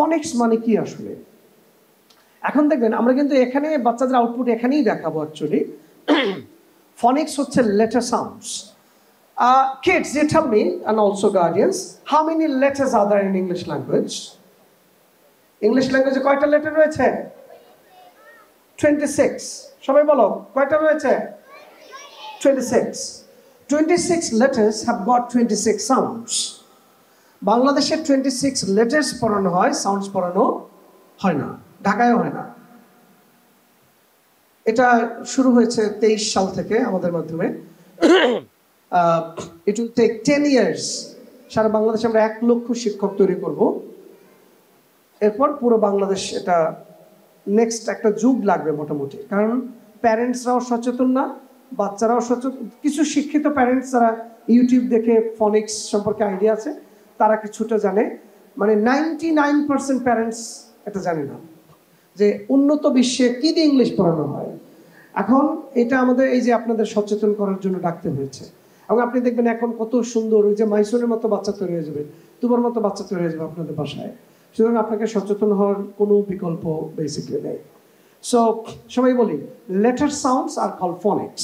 ফনিক্স মানে কি আসলে? এখন দেখবেন আমরা কিন্তু এখানে বাচ্চাদের আউটপুট এখানেই দেখাবো অ্যাকচুয়ালি। ফনিক্স হচ্ছে letter sounds. Kids, you tell me, and also guardians, how many letters are there in English language? English language কয়টা লেটার রয়েছে? 26. সবাই বলো কয়টা রয়েছে? 26. 26 letters have got 26 sounds. বাংলাদেশে 26 letters পড়ানো হয়, সাউন্ডস পড়ানো হয় না, ঢাকায় হয় না। এটা শুরু হয়েছে 23 সাল থেকে আমাদের মাধ্যমে। It will take 10 years. সারা বাংলাদেশে আমরা 1 লক্ষ শিক্ষক তৈরি করব। এরপর পুরো বাংলাদেশ এটা নেক্সট একটা যুগ লাগবে মোটামুটি, কারণ প্যারেন্টসরাও সচেতন না, বাচ্চারাও সচেতন। কিছু শিক্ষিত প্যারেন্টস যারা ইউটিউব দেখে ফনিক্স সম্পর্কে আইডিয়া আছে তারা কিছুটা জানে, মানে 99% প্যারেন্টস এটা জানে না যে উন্নত বিশ্বে কি দিয়ে ইংলিশ পড়ানো হয়। এখন এটা আমাদের এই যে আপনাদের সচেতন করার জন্য ডাকতে হয়েছে। এবং আপনি দেখবেন এখন কত সুন্দর ওই যে মাইসুরের মতো বাচ্চা তৈরি হয়ে যাবে, তুবার মতো বাচ্চা তৈরি হয়ে যাবে আপনাদের বাসায়। সুতরাং আপনাকে সচেতন হওয়ার কোনো বিকল্প বেসিক্যালি নেই। সো সবাই বলি, লেটার সাউন্ডস আর কল ফনিক্স।